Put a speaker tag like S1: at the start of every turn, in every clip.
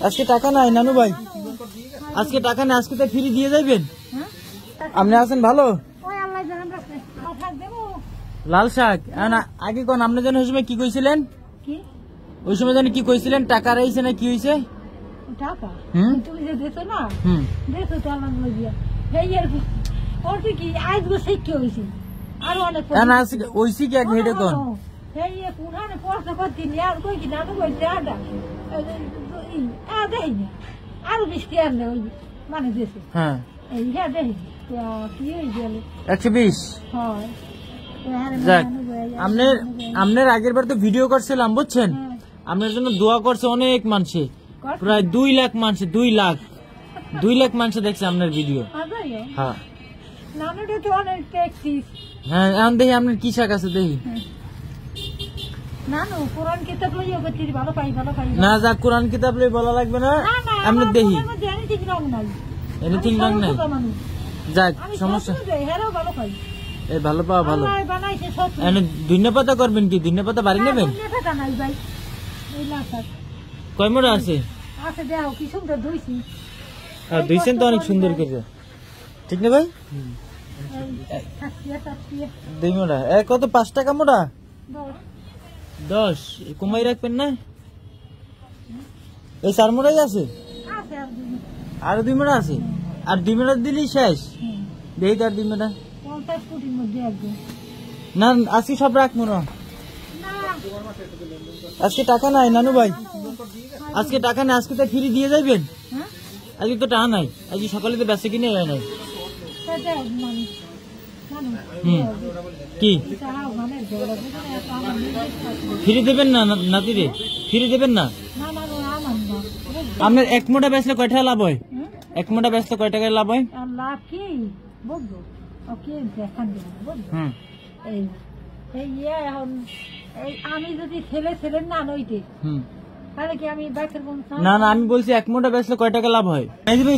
S1: আজকে টাকা নাই নানু ভাই, আজকে টাকা নাই, আজকে তো ফ্রি দিয়ে যাইবেন। আপনি আছেন ভালো? লাল শাক আগে কোন আপনি যেন ওই সময় কি কইছিলেন? ওই সময় জানি কি কইছিলেন? টাকা রাইছে না কি হয়েছে?
S2: আরো 20 আনলে ওই মানে দিয়েছে।
S1: হ্যাঁ
S2: 120
S1: হয়। আপনার আগের বার তো ভিডিও করছিলাম বুঝছেন, আপনার জন্য দোয়া করছে অনেক মানুষে, প্রায় 2 লাখ মানুষ, 2 লাখ মানুষ দেখছে আপনার ভিডিও। হ্যাঁ হ্যাঁ এখন দেখি আপনার কি শাক আছে দেখি। না যাক কোরআন কিতাব লই বলা লাগবে না, আপনার দেখি এনিথিং রং নাই। যাক সমস্যা এই ভালো পাওয়া ভালো। ধনিয়া পাতা করবেন কি? ধনিয়া পাতা বাড়ি নেবেন? কয় মোড়া আছে? ধুইছেন তো অনেক সুন্দর করে, ঠিক না ভাই? 2 মোড়া কত? 5 টাকা মোড়া? 10 কমাই রাখবেন না? এই 4 মোড়াই আছে, আর 2 মোড়া আছে, আর 2 মোড়া দিলেই শেষ। দেখি তার 2 মোড়া না, আজকে সব রাখবো না। আজকে টাকা নাই নানু ভাই, আজকে টাকা নাই, আজকে তো ফ্রি দিয়ে যাইবেন। আজকে তো টাকা নাই, আজকে সকালে তো বেঁচে কিনে নাই। কি ফ্রি দেবেন না নাতিরে? ফ্রি দেবেন না? আপনার 1 মোটা বেচলে কয় টাকা লাভ হয়? 1 মোটা বেচলে কয় টাকা লাভ হয়?
S2: আমি যদি ছেলে না নইতে তাহলে কি আমি
S1: না না আমি বলছি 1 মোটা বেচলে কয় টাকা লাভ হয়?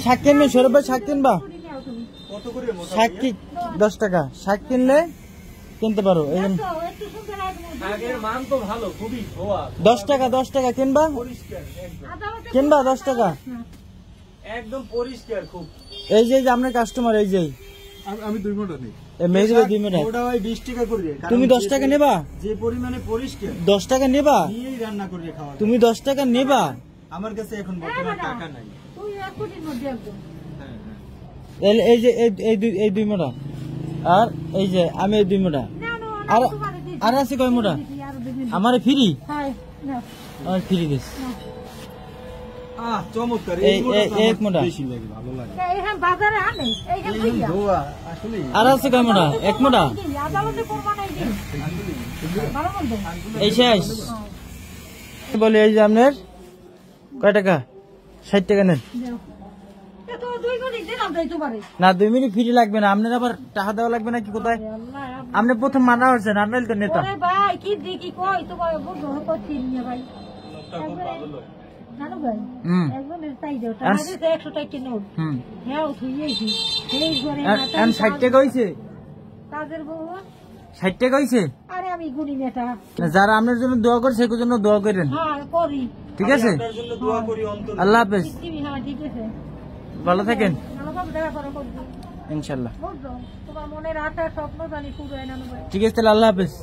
S1: শাক কিনবেন? সৌরভ ভাই শাক কিনবা? শাক কি 10 টাকা? শাক কিনলে কিনতে পারো। 10 টাকা 10 টাকা কিনবা? 10 টাকা একদম পরিষ্কার খুব। এই যে আপনার কাস্টমার, এই যে
S3: আমি 2 মোটা নেই,
S1: মেজে 2 মোটা
S3: ওটা ভাই 20 টাকা করে।
S1: তুমি 10 টাকা নেবা?
S3: যে পরিমাণে পরিষ্কার
S1: 10 টাকা নেবা?
S3: নিয়েই রান্না করে খাওয়া।
S1: তুমি 10 টাকা নেবা?
S3: আমার কাছে এখন বর্তমানে টাকা নাই।
S1: এই যে এই 2 মোটা, আর এই যে আমি এই 2 মোটা, আর আছে কয় মোটা? আমার ফ্রি, আমার ফ্রি দিস।
S3: চমৎকার।
S1: এক মোটা
S3: বেশি লাগে, ভালো লাগে।
S1: আর আছে কয় মোটা? 1 মোটা এই শেষ। বলি এই যে আপনার কয় টাকা? 60 টাকা নেন না, 2 মিনিট ফ্রি লাগবে না। আপনার আবার টাকা দেওয়া লাগবে না কি? কোথায় আপনি প্রথম মানা হচ্ছেন? আপনার তো নেতা যারা আপনার জন্য দোয়া করে সেগুলোর জন্য দোয়া করেন, ঠিক আছে? আল্লাহ হাফেজ, ভালো থাকেন ইনশাল্লাহ। ঠিক আছে তাহলে আল্লাহ হাফেজ।